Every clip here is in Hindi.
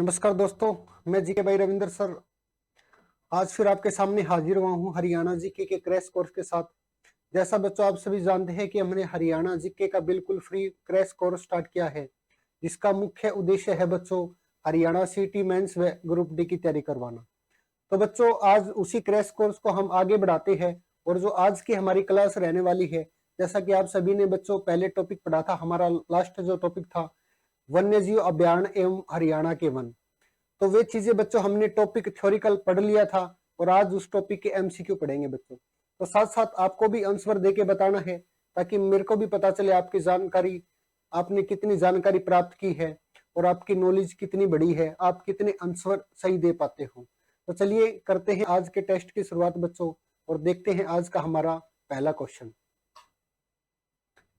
नमस्कार दोस्तों, मैं जीके भाई रविंदर सर आज फिर आपके सामने हाजिर हुआ हूँ हरियाणा जीके के क्रैश कोर्स के साथ। जैसा बच्चों आप सभी जानते हैं कि हमने हरियाणा जीके का बिल्कुल फ्री क्रैश कोर्स स्टार्ट किया है, जिसका मुख्य उद्देश्य है बच्चों हरियाणा सिटी मेंस व ग्रुप डी की तैयारी करवाना। तो बच्चों आज उसी क्रैश कोर्स को हम आगे बढ़ाते हैं और जो आज की हमारी क्लास रहने वाली है, जैसा कि आप सभी ने बच्चों पहले टॉपिक पढ़ा था, हमारा लास्ट जो टॉपिक था वन्य जीव अभ्यारण्य एवं हरियाणा के वन। तो वे चीजें बच्चों हमने टॉपिक थ्योरिकल पढ़ लिया था और आज उस टॉपिक के एमसीक्यू पढ़ेंगे बच्चों। तो साथ साथ आपको भी आंसर दे के बताना है ताकि मेरे को भी पता चले आपकी जानकारी, आपने कितनी जानकारी प्राप्त की है और आपकी नॉलेज कितनी बड़ी है, आप कितने आंसर सही दे पाते हो। तो चलिए करते हैं आज के टेस्ट की शुरुआत बच्चों और देखते हैं आज का हमारा पहला क्वेश्चन।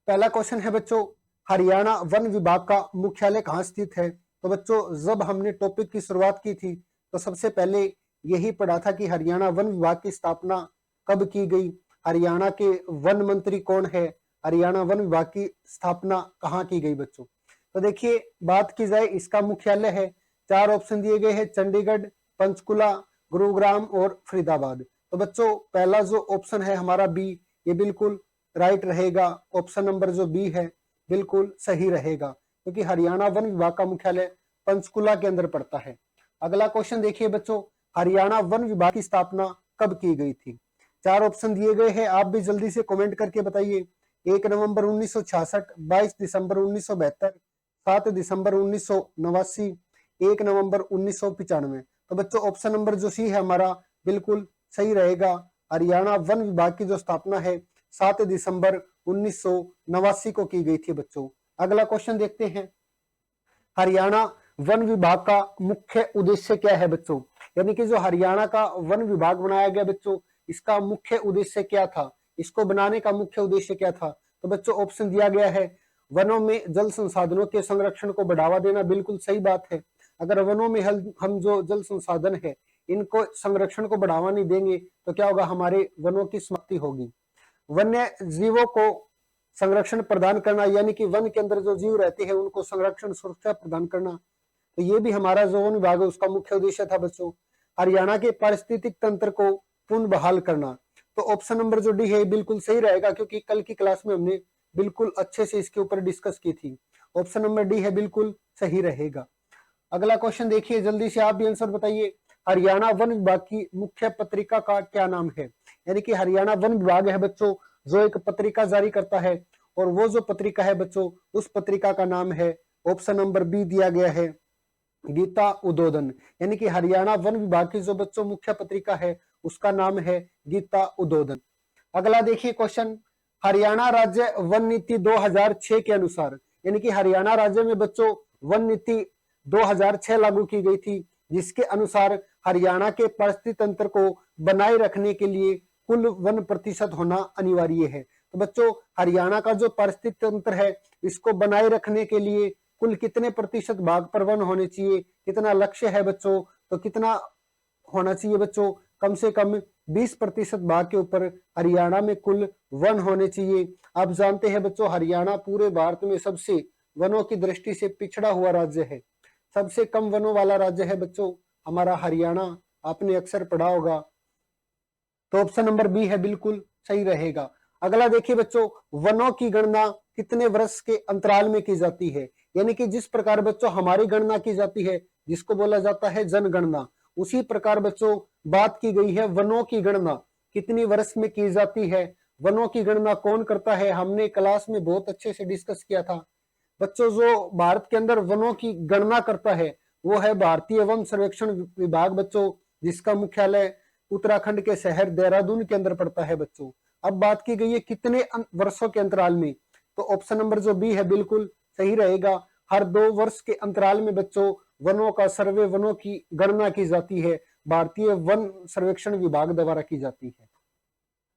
पहला क्वेश्चन है बच्चों, हरियाणा वन विभाग का मुख्यालय कहाँ स्थित है? तो बच्चों जब हमने टॉपिक की शुरुआत की थी तो सबसे पहले यही पढ़ा था कि हरियाणा वन विभाग की स्थापना कब की गई, हरियाणा के वन मंत्री कौन है, हरियाणा वन विभाग की स्थापना कहाँ की गई बच्चों। तो देखिए बात की जाए इसका मुख्यालय है, चार ऑप्शन दिए गए हैं, चंडीगढ़, पंचकुला, गुरुग्राम और फरीदाबाद। तो बच्चों पहला जो ऑप्शन है हमारा बी, ये बिल्कुल राइट रहेगा। ऑप्शन नंबर जो बी है बिल्कुल सही रहेगा क्योंकि हरियाणा वन विभाग का मुख्यालय पंचकुला के अंदर पड़ता है। अगला क्वेश्चन देखिए बच्चों, हरियाणा वन विभाग की स्थापना कब की गई थी? चार ऑप्शन दिए गए हैं, आप भी जल्दी से कमेंट करके बताइए। 1 नवंबर 1966, 22 दिसंबर 1972, 7 दिसंबर 1989, 1 नवंबर 1995। तो बच्चों ऑप्शन नंबर जो सी है हमारा बिल्कुल सही रहेगा। हरियाणा वन विभाग की जो स्थापना है 7 दिसंबर 1989 को की गई थी बच्चों। अगला क्वेश्चन देखते हैं, हरियाणा वन विभाग का मुख्य उद्देश्य क्या है बच्चों? यानी कि जो हरियाणा का वन विभाग बनाया गया बच्चों, इसका मुख्य उद्देश्य क्या था, इसको बनाने का मुख्य उद्देश्य क्या था? तो बच्चों ऑप्शन दिया गया है, वनों में जल संसाधनों के संरक्षण को बढ़ावा देना, बिल्कुल सही बात है। अगर वनों में हम जो जल संसाधन है इनको संरक्षण को बढ़ावा नहीं देंगे तो क्या होगा, हमारे वनों की समाप्ति होगी। वन्य जीवों को संरक्षण प्रदान करना, यानी कि वन के अंदर जो जीव रहते हैं उनको संरक्षण सुरक्षा प्रदान करना, तो ये भी हमारा जो वन विभाग है उसका मुख्य उद्देश्य था बच्चों। हरियाणा के पारिस्थितिक तंत्र को पुनः बहाल करना, तो ऑप्शन नंबर जो डी है बिल्कुल सही रहेगा क्योंकि कल की क्लास में हमने बिल्कुल अच्छे से इसके ऊपर डिस्कस की थी। ऑप्शन नंबर डी है बिल्कुल सही रहेगा। अगला क्वेश्चन देखिए, जल्दी से आप भी आंसर बताइए, हरियाणा वन विभाग की मुख्य पत्रिका का क्या नाम है? यानी कि हरियाणा वन विभाग है बच्चों जो एक पत्रिका जारी करता है और वो जो पत्रिका है बच्चों उस पत्रिका का नाम है, ऑप्शन नंबर बी दिया गया है, गीता उद्बोधन। यानी कि हरियाणा वन विभाग की जो बच्चों मुख्य पत्रिका है उसका नाम है गीता उद्बोधन। अगला देखिए क्वेश्चन, हरियाणा राज्य वन नीति 2006 के अनुसार, यानी कि हरियाणा राज्य में बच्चों वन नीति 2006 लागू की गई थी, जिसके अनुसार हरियाणा के पारिस्थितिक तंत्र को बनाए रखने के लिए कुल 1% होना अनिवार्य है। तो बच्चों हरियाणा का जो पारिस्थितिक तंत्र है इसको बनाए रखने के लिए कुल कितने प्रतिशत भाग पर वन होने चाहिए, कितना लक्ष्य है बच्चों? तो कितना होना चाहिए बच्चों? कम से कम 20% भाग के ऊपर हरियाणा में कुल वन होने चाहिए। आप जानते हैं बच्चों हरियाणा पूरे भारत में सबसे वनों की दृष्टि से पिछड़ा हुआ राज्य है, सबसे कम वनों वाला राज्य है बच्चों हमारा हरियाणा, आपने अक्सर पढ़ा होगा। तो ऑप्शन नंबर बी है बिल्कुल सही रहेगा। अगला देखिए बच्चों, वनों की गणना कितने वर्ष के अंतराल में की जाती है? यानी कि जिस प्रकार बच्चों हमारी गणना की जाती है जिसको बोला जाता है जनगणना, उसी प्रकार बच्चों बात की गई है वनों की गणना कितनी वर्ष में की जाती है। वनों की गणना कौन करता है, हमने क्लास में बहुत अच्छे से डिस्कस किया था बच्चों। जो भारत के अंदर वनों की गणना करता है वो है भारतीय वन सर्वेक्षण विभाग बच्चों, जिसका मुख्यालय उत्तराखंड के शहर देहरादून के अंदर पड़ता है बच्चों। अब बात की गई है कितने वर्षों के अंतराल में, तो ऑप्शन नंबर जो बी है बिल्कुल सही रहेगा। हर 2 वर्ष के अंतराल में बच्चों वनों का सर्वे, वनों की गणना की जाती है, भारतीय वन सर्वेक्षण विभाग द्वारा की जाती है।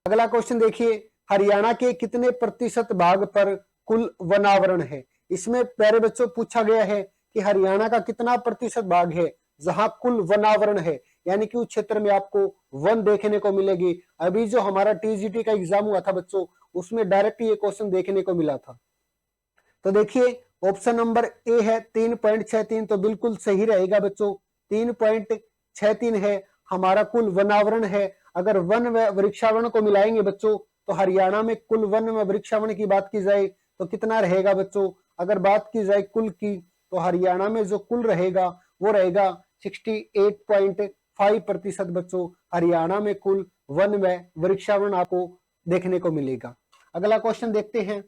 अगला क्वेश्चन देखिए, हरियाणा के कितने प्रतिशत भाग पर कुल वनावरण है? इसमें प्यारे बच्चों पूछा गया है कि हरियाणा का कितना प्रतिशत भाग है जहां कुल वनावरण है, यानी कि उस क्षेत्र में आपको वन देखने को मिलेगी। अभी जो हमारा टीजीटी का एग्जाम हुआ था बच्चों उसमें डायरेक्ट ये क्वेश्चन देखने को मिला था। तो देखिए ऑप्शन नंबर ए है 3.63, तो बिल्कुल सही रहेगा बच्चों। 3.63 है हमारा कुल वनावरण है। अगर वन व वृक्षावरण को मिलाएंगे बच्चों तो हरियाणा में कुल वन व वृक्षावरण की बात की जाए तो कितना रहेगा बच्चों? अगर बात की जाए कुल की तो हरियाणा में जो कुल रहेगा वो रहेगा 68.5% बच्चों। हरियाणा में कुल वन व वृक्षावरण आपको देखने को मिलेगा। अगला क्वेश्चन देखते हैं।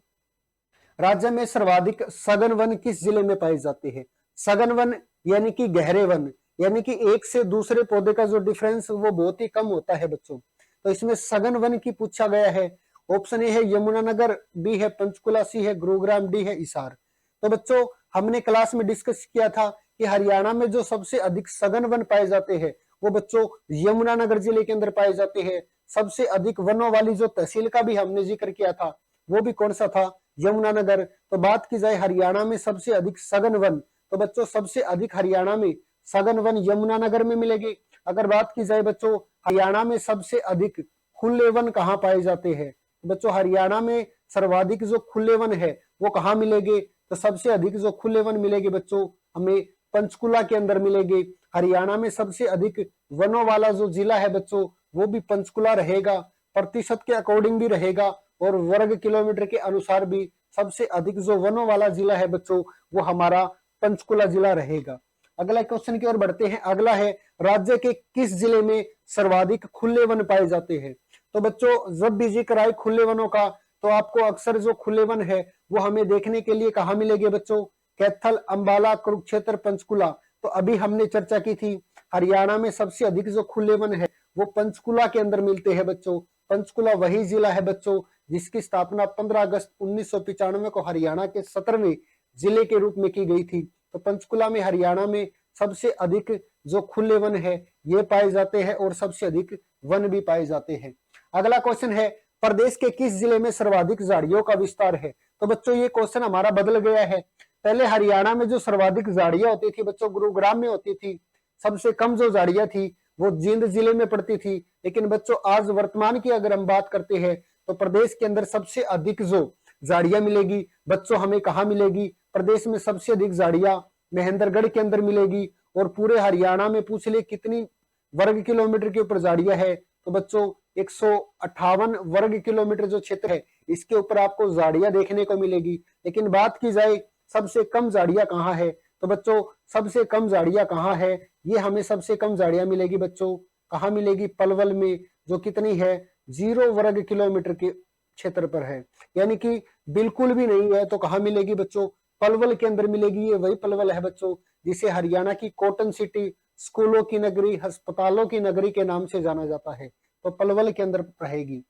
राज्य में सर्वाधिक सघन वन किस जिले में पाए जाते हैं? सघन वन यानी कि गहरे वन, यानी कि एक से दूसरे पौधे का जो डिफरेंस वो बहुत ही कम होता है बच्चों। तो इसमें सघन वन की पूछा गया है। ऑप्शन ए है यमुनानगर, बी है पंचकुला, सी है गुरुग्राम, डी है हिसार। तो बच्चों हमने क्लास में डिस्कस किया था कि हरियाणा में जो सबसे अधिक सघन वन पाए जाते हैं वो बच्चों यमुनानगर जिले के अंदर पाए जाते हैं। सबसे अधिक वनों वाली जो तहसील का भी हमने जिक्र किया था वो भी कौन सा था? यमुनानगर। तो बात की जाए हरियाणा में सबसे अधिक सघन वन, तो बच्चों सबसे अधिक हरियाणा में सघन वन यमुनानगर में मिलेगी। अगर बात की जाए बच्चों हरियाणा में सबसे अधिक खुले वन कहाँ पाए जाते हैं? बच्चों हरियाणा में सर्वाधिक जो खुले वन है वो कहाँ मिलेंगे? तो सबसे अधिक जो खुले वन मिलेंगे बच्चों हमें पंचकुला के अंदर मिलेंगे। हरियाणा में सबसे अधिक वनों वाला जो जिला है बच्चों वो भी पंचकुला रहेगा। प्रतिशत के अकॉर्डिंग भी रहेगा और वर्ग किलोमीटर के अनुसार भी सबसे अधिक जो वनों वाला जिला है बच्चों वो हमारा पंचकुला जिला रहेगा। अगला क्वेश्चन की ओर बढ़ते हैं। अगला है राज्य के किस जिले में सर्वाधिक खुले वन पाए जाते हैं? तो बच्चों जब भी जिक्र आए खुले वनों का तो आपको अक्सर जो खुले वन है वो हमें देखने के लिए कहाँ मिलेंगे बच्चों? कैथल, अंबाला, कुरुक्षेत्र, पंचकुला। तो अभी हमने चर्चा की थी हरियाणा में सबसे अधिक जो खुले वन है वो पंचकुला के अंदर मिलते हैं बच्चों। पंचकुला वही जिला है बच्चों जिसकी स्थापना 15 अगस्त 1995 को हरियाणा के 17वें जिले के रूप में की गई थी। तो पंचकुला में हरियाणा में सबसे अधिक जो खुले वन है ये पाए जाते हैं और सबसे अधिक वन भी पाए जाते हैं। अगला क्वेश्चन है प्रदेश के किस जिले में सर्वाधिक झाड़ियों का विस्तार है? तो बच्चों ये क्वेश्चन हमारा बदल गया है। पहले हरियाणा में जो सर्वाधिक झाड़ियां होती थी बच्चों गुरुग्राम में होती थी। सबसे कम जो झाड़ियां थी वो जींद जिले में पड़ती थी। लेकिन बच्चों आज वर्तमान की अगर हम बात करते हैं तो प्रदेश के अंदर सबसे अधिक जो झाड़ियां मिलेगी बच्चों हमें कहाँ मिलेगी? प्रदेश में सबसे अधिक झाड़ियां महेंद्रगढ़ के अंदर मिलेगी। और पूरे हरियाणा में पूछ ले कितनी वर्ग किलोमीटर के ऊपर झाड़ियां है? तो बच्चों 158 वर्ग किलोमीटर जो क्षेत्र है इसके ऊपर आपको झाड़ियां देखने को मिलेगी। लेकिन बात की जाए सबसे कम झाड़ियां कहाँ है? तो बच्चों सबसे कम झाड़ियां कहाँ है? ये हमें सबसे कम झाड़ियां मिलेगी बच्चों कहाँ मिलेगी? पलवल में, जो कितनी है 0 वर्ग किलोमीटर के क्षेत्र पर है, यानी कि बिल्कुल भी नहीं है। तो कहाँ मिलेगी बच्चों? पलवल के अंदर मिलेगी। ये वही पलवल है बच्चों जिसे हरियाणा की कॉटन सिटी, स्कूलों की नगरी, अस्पतालों की नगरी के नाम से जाना जाता है। तो पलवल के अंदर रहेगी।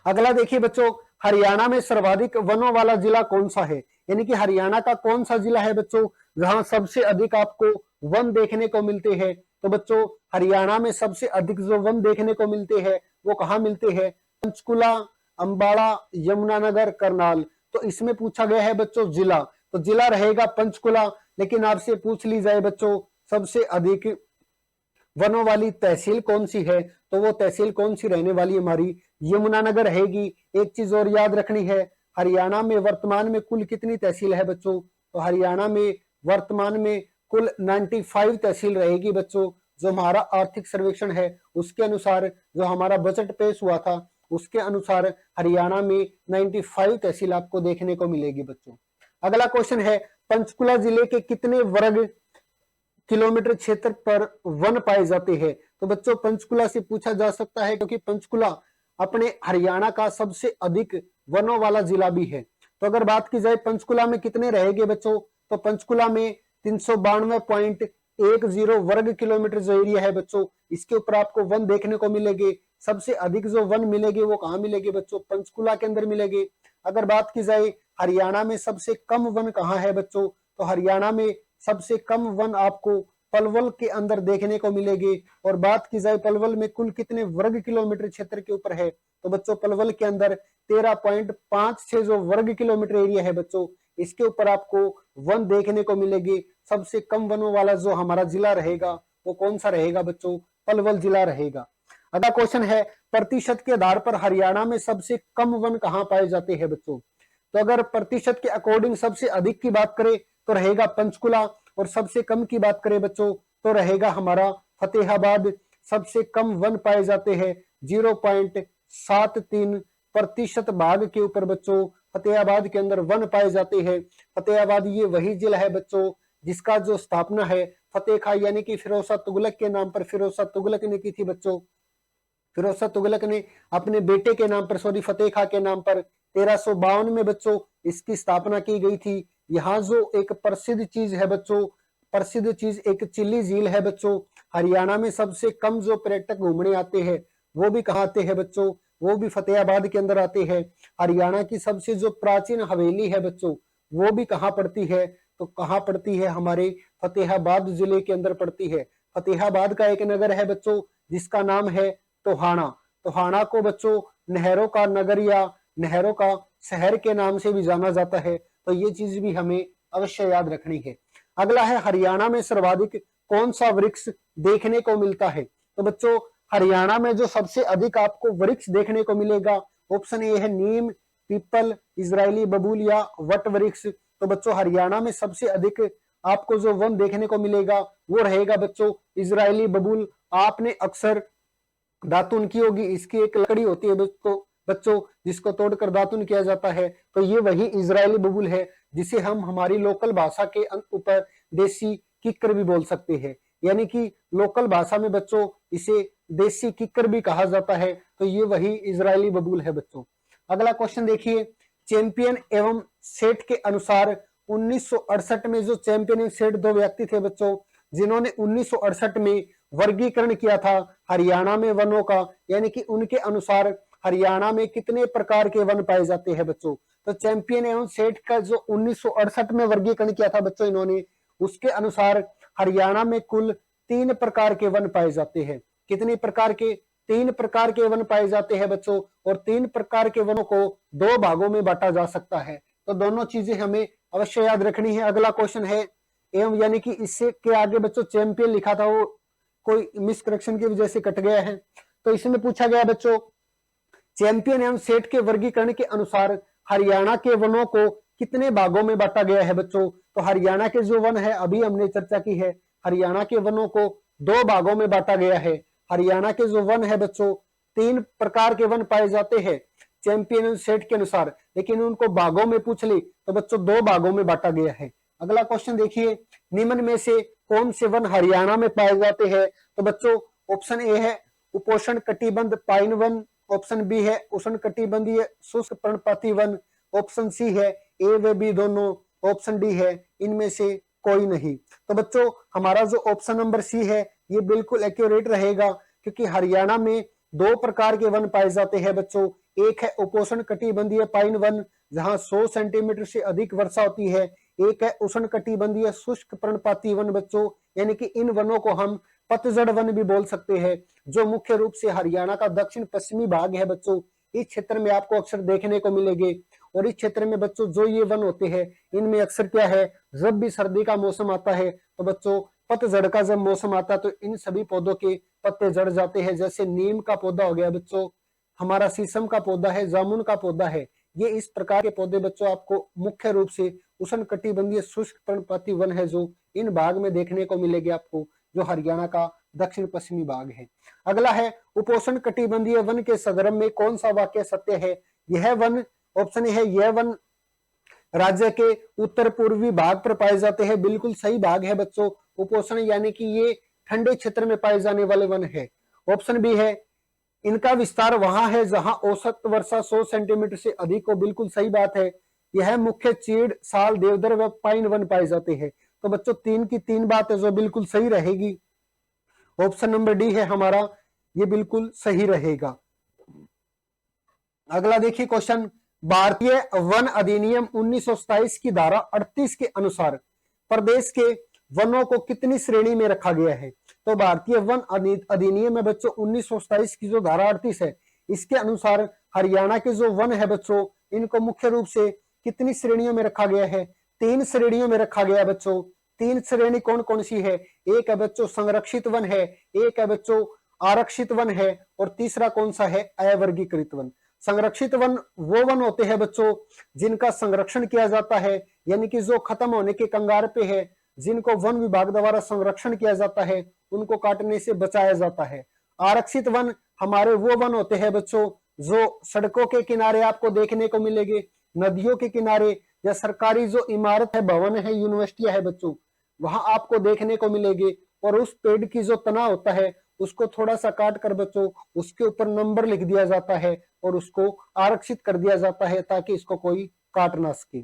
अगला देखिए बच्चों हरियाणा में सर्वाधिक वनों वाला जिला कौन सा है? यानी कि हरियाणा का कौन सा जिला है बच्चों जहां सबसे अधिक आपको वन देखने को मिलते हैं? तो बच्चों हरियाणा में सबसे अधिक जो वन देखने को मिलते हैं वो कहाँ मिलते हैं? पंचकुला, अंबाला, यमुनानगर, करनाल। तो इसमें पूछा गया है बच्चों जिला, तो जिला रहेगा पंचकुला। लेकिन आपसे पूछ ली जाए बच्चों सबसे अधिक वनों वाली तहसील कौन सी है? तो वो तहसील कौन सी रहने वाली हमारी यमुनानगर रहेगी। एक चीज और याद रखनी है, हरियाणा में वर्तमान में कुल कितनी तहसील है बच्चों? तो हरियाणा में वर्तमान में कुल 95 तहसील रहेगी बच्चों। जो हमारा आर्थिक सर्वेक्षण है उसके अनुसार, जो हमारा बजट पेश हुआ था उसके अनुसार हरियाणा में 95 तहसील आपको देखने को मिलेगी बच्चों। अगला क्वेश्चन है पंचकुला जिले के कितने वर्ग किलोमीटर क्षेत्र पर वन पाए जाते हैं? तो बच्चों पंचकुला से पूछा जा सकता है क्योंकि पंचकुला अपने हरियाणा का सबसे अधिक वनों वाला जिला भी है। तो अगर बात की जाए पंचकुला में कितने रहेंगे बच्चों? तो पंचकुला में 392.10 वर्ग किलोमीटर जो एरिया है बच्चों इसके ऊपर आपको वन देखने को मिलेंगे। सबसे अधिक जो वन मिलेंगे वो कहाँ मिलेंगे बच्चों? पंचकुला के अंदर मिलेंगे। अगर बात की जाए हरियाणा में सबसे कम वन कहाँ है बच्चों? तो हरियाणा में सबसे कम वन आपको पलवल के अंदर देखने को मिलेगी। और बात की जाए पलवल में कुल कितने वर्ग किलोमीटर क्षेत्र के ऊपर है? तो बच्चों पलवल के अंदर 13.56 जो वर्ग किलोमीटर एरिया है बच्चों इसके ऊपर आपको वन देखने को मिलेगी। सबसे कम वनों वाला जो हमारा जिला रहेगा वो कौन सा रहेगा बच्चों? पलवल जिला रहेगा। अगला क्वेश्चन है प्रतिशत के आधार पर हरियाणा में सबसे कम वन कहाँ पाए जाते हैं बच्चों? तो अगर प्रतिशत के अकॉर्डिंग सबसे अधिक की बात करें तो रहेगा पंचकुला, और सबसे कम की बात करें बच्चों तो रहेगा हमारा फतेहाबाद। सबसे कम वन पाए जाते हैं 0.73% भाग के ऊपर बच्चों फतेहाबाद के अंदर वन पाए जाते हैं। फतेहाबाद ये वही जिला है बच्चों जिसका जो स्थापना है फतेह खां यानी कि फिरोज शाह तुगलक के नाम पर फिरोज शाह तुगलक ने की थी बच्चों। फिरोज शाह तुगलक ने अपने बेटे के नाम पर फतेह खां के नाम पर 1352 में बच्चों इसकी स्थापना की गई थी। यहाँ जो एक प्रसिद्ध चीज है बच्चों, प्रसिद्ध चीज एक चिल्ली झील है बच्चों। हरियाणा में सबसे कम जो पर्यटक घूमने आते हैं वो भी कहाँ आते हैं बच्चों, वो भी फतेहाबाद के अंदर आते हैं। हरियाणा की सबसे जो प्राचीन हवेली है बच्चों वो भी कहाँ पड़ती है, तो कहाँ पड़ती है, हमारे फतेहाबाद जिले के अंदर पड़ती है। फतेहाबाद का एक नगर है बच्चों जिसका नाम है टोहाना। टोहाना को बच्चों नहरों का नगर या नहरों का शहर के नाम से भी जाना जाता है, तो ये चीज भी हमें अवश्य याद रखनी है। अगला है हरियाणा में सर्वाधिक कौन सा वृक्ष देखने को मिलता है। तो बच्चों हरियाणा में जो सबसे अधिक आपको वृक्ष देखने को मिलेगा, ऑप्शन ए है नीम, पीपल, इजरायली बबूल या वट वृक्ष। तो बच्चों हरियाणा में सबसे अधिक आपको जो वन देखने को मिलेगा वो रहेगा बच्चों इजरायली बबूल। आपने अक्सर दातुन की होगी, इसकी एक लकड़ी होती है बच्चों जिसको तोड़कर दातुन किया जाता है, तो ये वही इजरायली बबूल है जिसे हम हमारी लोकल भाषा के ऊपर देसी किक्कर भी बोल सकते हैं। यानी कि लोकल भाषा में बच्चों इसे देसी किक्कर भी कहा जाता है, तो ये वही इजरायली बबूल है बच्चों। अगला क्वेश्चन देखिए, चैंपियन एवं सेठ के अनुसार 1968 में जो चैंपियन एवं सेठ दो व्यक्ति थे बच्चों जिन्होंने 1968 में वर्गीकरण किया था हरियाणा में वनों का, यानी कि उनके अनुसार हरियाणा में कितने प्रकार के वन पाए जाते हैं बच्चों। तो चैंपियन एवं सेठ का जो 1968 में वर्गीकरण किया था बच्चों इन्होंने, उसके अनुसार हरियाणा में कुल 3 प्रकार के वन पाए जाते हैं। कितने प्रकार के, 3 प्रकार के वन पाए जाते हैं बच्चों, और 3 प्रकार के वनों को 2 भागों में बांटा जा सकता है। तो दोनों चीजें हमें अवश्य याद रखनी है। अगला क्वेश्चन है एवं, यानी कि इससे के आगे बच्चों चैंपियन लिखा था वो कोई मिस करेक्शन की वजह से कट गया है, तो इसमें पूछा गया बच्चों चैंपियन एवं सेठ के वर्गीकरण के अनुसार हरियाणा के वनों को कितने भागों में बांटा गया है बच्चों। तो हरियाणा के जो वन है अभी हमने चर्चा की है, हरियाणा के वनों को 2 भागों में बांटा गया है। हरियाणा के जो वन है बच्चों 3 प्रकार के वन पाए जाते हैं चैंपियन एवं सेठ के अनुसार, लेकिन उनको भागों में पूछ ली तो बच्चों 2 भागों में बांटा गया है। अगला क्वेश्चन देखिए, निम्न में से कौन से वन हरियाणा में पाए जाते हैं। तो बच्चों ऑप्शन ए है उपोष्ण कटिबंध पाइन वन, ऑप्शन बी है उष्ण कटिबंधीय शुष्क पर्णपाती वन, ऑप्शन सी है ए व बी दोनों, ऑप्शन डी है इनमें से कोई नहीं। तो बच्चों हमारा जो ऑप्शन नंबर सी है ये बिल्कुल एक्यूरेट रहेगा, क्योंकि हरियाणा में 2 प्रकार के वन पाए जाते हैं बच्चों। एक है उपोष्ण कटिबंधीय पाइन वन जहां 100 सेंटीमीटर से अधिक वर्षा होती है, एक है उष्ण कटिबंधीय शुष्क पर्णपाती वन बच्चों, यानी कि इन वनों को हम पतझड़ वन भी बोल सकते हैं, जो मुख्य रूप से हरियाणा का दक्षिण पश्चिमी भाग है बच्चों। इस क्षेत्र में आपको अक्सर देखने को मिलेंगे, और इस क्षेत्र में बच्चों जो ये वन होते हैं इनमें अक्सर क्या है, जब भी सर्दी का मौसम आता है तो बच्चों पतझड़ का जब मौसम आता है तो इन सभी पौधों के पत्ते झड़ जाते हैं। जैसे नीम का पौधा हो गया बच्चों, हमारा शीशम का पौधा है, जामुन का पौधा है, ये इस प्रकार के पौधे बच्चों आपको मुख्य रूप से उष्ण कटिबंधीय शुष्क पर्णपाती वन है जो इन भाग में देखने को मिलेंगे आपको, जो हरियाणा का दक्षिण पश्चिमी भाग है। अगला है उपोष्ण कटिबंधीय वन के संदर्भ में कौन सा वाक्य सत्य है। यह वन, ऑप्शन है यह वन राज्य के उत्तर पूर्वी भाग पर पाए जाते हैं, बिल्कुल सही भाग है बच्चों। उपोष्ण यानी कि ये ठंडे क्षेत्र में पाए जाने वाले वन है। ऑप्शन बी है इनका विस्तार वहां है जहां औसत वर्षा 100 सेंटीमीटर से अधिक हो, बिल्कुल सही बात है। यह मुख्य चीड़, साल, देवदार व पाइन वन पाए जाते हैं। तो बच्चों 3 की 3 बात है जो बिल्कुल सही रहेगी। ऑप्शन नंबर डी है हमारा, ये बिल्कुल सही रहेगा। अगला देखिए क्वेश्चन, भारतीय वन अधिनियम 1927 की धारा 38 के अनुसार प्रदेश के वनों को कितनी श्रेणी में रखा गया है। तो भारतीय वन अधिनियम में बच्चों 1927 की जो धारा 38 है इसके अनुसार हरियाणा के जो वन है बच्चों इनको मुख्य रूप से कितनी श्रेणियों में रखा गया है, 3 श्रेणियों में रखा गया है बच्चों। 3 श्रेणी कौन कौन सी है, एक है बच्चों संरक्षित वन है, एक है बच्चों आरक्षित वन है, और तीसरा कौन सा है अवर्गीकृत वन। संरक्षित वन वो वन होते हैं बच्चों जिनका संरक्षण किया जाता है, यानी कि जो खत्म होने के कगार पे है, जिनको वन विभाग द्वारा संरक्षण किया जाता है, उनको काटने से बचाया जाता है। आरक्षित वन हमारे वो वन होते हैं बच्चों जो सड़कों के किनारे आपको देखने को मिलेंगे, नदियों के किनारे, या सरकारी जो इमारत है, भवन है, यूनिवर्सिटियां है बच्चों, वहां आपको देखने को मिलेंगे। और उस पेड़ की जो तना होता है उसको थोड़ा सा काट कर बच्चों उसके ऊपर नंबर लिख दिया जाता है और उसको आरक्षित कर दिया जाता है ताकि इसको कोई काट ना सके।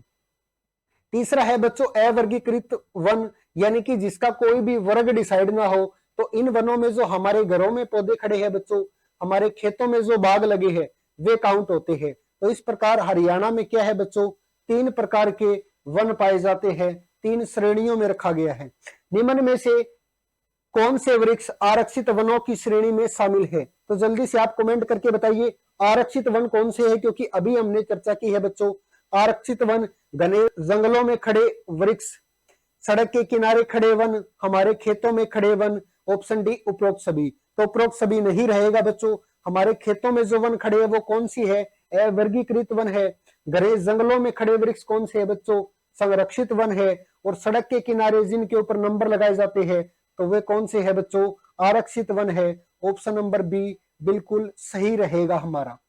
तीसरा है बच्चों अवर्गीकृत वन, यानी कि जिसका कोई भी वर्ग डिसाइड ना हो। तो इन वनों में जो हमारे घरों में पौधे खड़े हैं बच्चों, हमारे खेतों में जो बाग लगे हैं, वे काउंट होते हैं। तो इस प्रकार हरियाणा में क्या है बच्चों, 3 प्रकार के वन पाए जाते हैं, 3 श्रेणियों में रखा गया है। निम्न में से कौन से वृक्ष आरक्षित वनों की श्रेणी में शामिल है? तो जल्दी से आप कमेंट करके बताइए आरक्षित वन कौन से है, क्योंकि अभी हमने चर्चा की है बच्चों आरक्षित वन घने जंगलों में खड़े वृक्ष, सड़क के किनारे खड़े वन, हमारे खेतों में खड़े वन। ऑप्शन डी उपरोक्त सभी। तो उपरोक्त सभी नहीं रहेगा बच्चों, हमारे खेतों में जो वन खड़े है वो कौन सी है? अवर्गीकृत वन है। घने जंगलों में खड़े वृक्ष कौन से है बच्चों? संरक्षित वन है। और सड़क के किनारे जिनके ऊपर नंबर लगाए जाते हैं तो वे कौन से है बच्चों? आरक्षित वन है। ऑप्शन नंबर बी बिल्कुल सही रहेगा हमारा।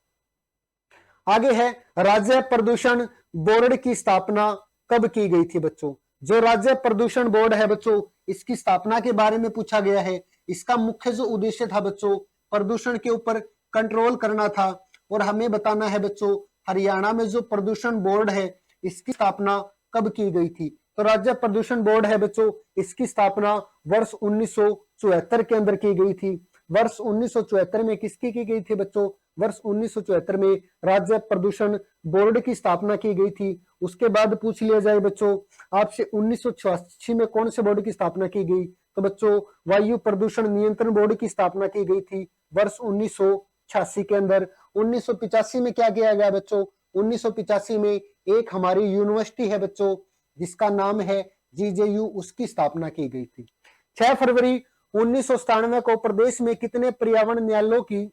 आगे है राज्य प्रदूषण बोर्ड की स्थापना कब की गई थी बच्चों? जो राज्य प्रदूषण बोर्ड है बच्चों इसकी स्थापना के बारे में पूछा गया है। इसका मुख्य जो उद्देश्य था बच्चों प्रदूषण के ऊपर कंट्रोल करना था। और हमें बताना है बच्चों हरियाणा में जो प्रदूषण बोर्ड है इसकी स्थापना कब की गई थी? तो राज्य प्रदूषण बोर्ड है बच्चों इसकी स्थापना वर्ष 1974 के अंदर की गई थी। वर्ष 1974 में किसकी की गई थी बच्चों? वर्ष 1974 में राज्य प्रदूषण बोर्ड की स्थापना की गई थी। उसके बाद पूछ लिया जाए बच्चों आपसे 1986 में कौन से बोर्ड की स्थापना की गई? तो बच्चों वायु प्रदूषण नियंत्रण बोर्ड की स्थापना की गई थी वर्ष 1986 के अंदर। 1985 में क्या किया गया बच्चों? 1985 में एक हमारी यूनिवर्सिटी है बच्चों जिसका नाम है जीजेयू, उसकी स्थापना की गई थी। 6 फरवरी 1997 को प्रदेश में कितने पर्यावरण न्यायालयों की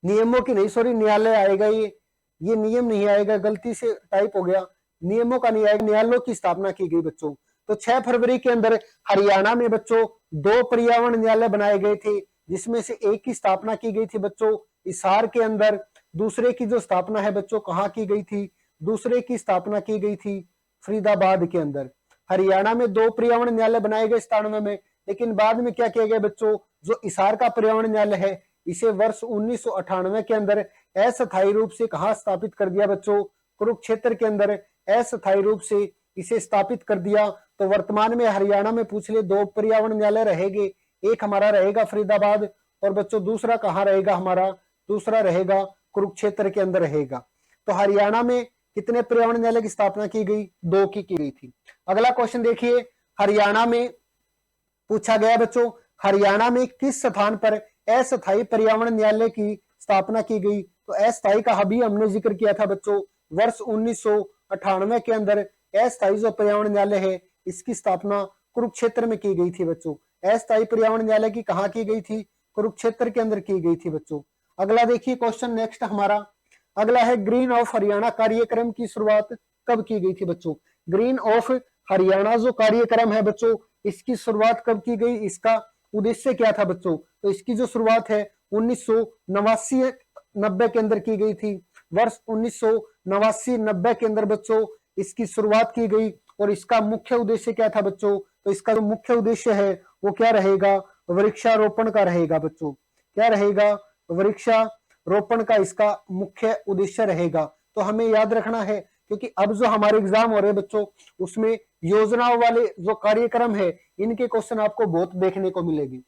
न्यायालय आएगा? ये नियम नहीं आएगा, गलती से टाइप हो गया, नियमों का नहीं आएगा, न्यायालयों की स्थापना की गई बच्चों। तो 6 फरवरी के अंदर हरियाणा में बच्चों 2 पर्यावरण न्यायालय बनाए गए थे, जिसमें से एक की स्थापना की गई थी बच्चों हिसार के अंदर। दूसरे की जो स्थापना है बच्चों कहाँ की गई थी? दूसरे की स्थापना की गई थी फरीदाबाद के अंदर। हरियाणा में 2 पर्यावरण न्यायालय बनाए गए 97 में, लेकिन बाद में क्या किया गया बच्चों जो हिसार का पर्यावरण न्यायालय है इसे वर्ष 1998 के अंदर अस्थायी रूप से कहां स्थापित कर दिया बच्चों? कुरुक्षेत्र के अंदर अस्थायी रूप से इसे स्थापित कर दिया। तो वर्तमान में हरियाणा में पूछ ले 2 पर्यावरण न्यायालय रहेंगे, एक हमारा रहेगा फरीदाबाद और बच्चों दूसरा कहाँ रहेगा हमारा? दूसरा रहेगा कुरुक्षेत्र के अंदर रहेगा। तो हरियाणा में कितने पर्यावरण न्यायालय की स्थापना की गई? 2 की गई थी। अगला क्वेश्चन देखिए, हरियाणा में पूछा गया बच्चों हरियाणा में किस स्थान पर अस्थायी पर्यावरण न्यायालय की स्थापना की गई? तो अस्थायी का अभी हमने जिक्र किया था बच्चों वर्ष 1998 के अंदर अस्थायी जो पर्यावरण न्यायालय है इसकी स्थापना कुरुक्षेत्र में की गई थी बच्चों। अस्थायी पर्यावरण न्यायालय की कहाँ की गई थी? कुरुक्षेत्र के अंदर की गई थी बच्चों। अगला देखिए क्वेश्चन नेक्स्ट हमारा अगला है ग्रीन ऑफ हरियाणा कार्यक्रम की शुरुआत कब की गई थी बच्चों? ग्रीन ऑफ हरियाणा जो कार्यक्रम है बच्चों इसकी शुरुआत कब की गई? इसका उद्देश्य क्या था बच्चों? तो इसकी जो शुरुआत है 1989-90 के अंदर की गई थी। वर्ष 1989-90 के अंदर बच्चों इसकी शुरुआत की गई। और इसका मुख्य उद्देश्य क्या था बच्चों? तो इसका जो मुख्य उद्देश्य है वो क्या रहेगा? वृक्षारोपण का रहेगा बच्चों। क्या रहेगा? वृक्षारोपण का इसका मुख्य उद्देश्य रहेगा। तो हमें याद रखना है क्योंकि अब जो हमारे एग्जाम हो रहे हैं बच्चों उसमें योजनाओं वाले जो कार्यक्रम है इनके क्वेश्चन आपको बहुत देखने को मिलेगी।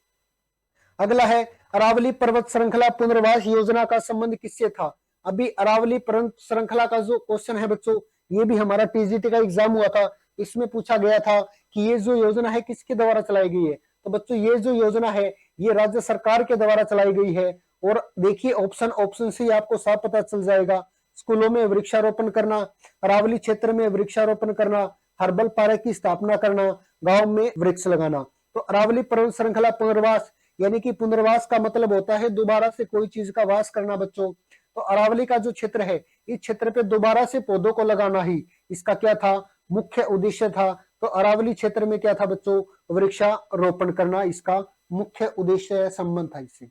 अगला है अरावली पर्वत श्रृंखला पुनर्वास योजना का संबंध किससे था? अभी अरावली पर्वत श्रृंखला का जो क्वेश्चन है बच्चों ये भी हमारा टीजीटी का एग्जाम हुआ था, इसमें पूछा गया था कि ये जो योजना है किसके द्वारा चलाई गई है? तो बच्चों ये जो योजना है ये राज्य सरकार के द्वारा चलाई गई है। और देखिए ऑप्शन से आपको साफ पता चल जाएगा। स्कूलों में वृक्षारोपण करना, अरावली क्षेत्र में वृक्षारोपण करना, हर्बल पार्क की स्थापना करना, गांव में वृक्ष लगाना। तो अरावली पर्वत श्रृंखला पुनर्वास यानी कि पुनर्वास का मतलब होता है दोबारा से कोई चीज का वास करना बच्चों। तो अरावली का जो क्षेत्र है, इस क्षेत्र पे दोबारा से पौधों को लगाना ही इसका क्या था, मुख्य उद्देश्य था। तो अरावली क्षेत्र में क्या था बच्चों, वृक्षारोपण करना इसका मुख्य उद्देश्य संबंध था इससे।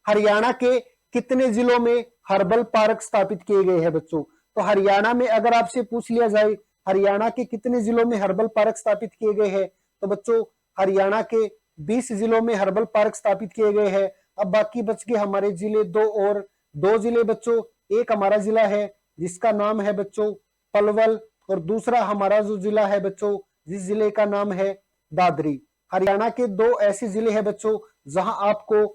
हरियाणा के कितने जिलों में हर्बल पार्क स्थापित किए गए हैं बच्चों? तो हरियाणा में अगर आपसे पूछ लिया जाए हरियाणा के कितने जिलों में हर्बल पार्क स्थापित किए गए हैं, तो बच्चों हरियाणा के 20 जिलों में हर्बल पार्क स्थापित किए गए हैं। अब बाकी बच गए हमारे जिले दो जिले बच्चों, एक हमारा जिला है जिसका नाम है बच्चों पलवल, और दूसरा हमारा जो जिला है बच्चों, जिस जिले का नाम है दादरी। हरियाणा के दो ऐसे जिले हैं बच्चों जहां आपको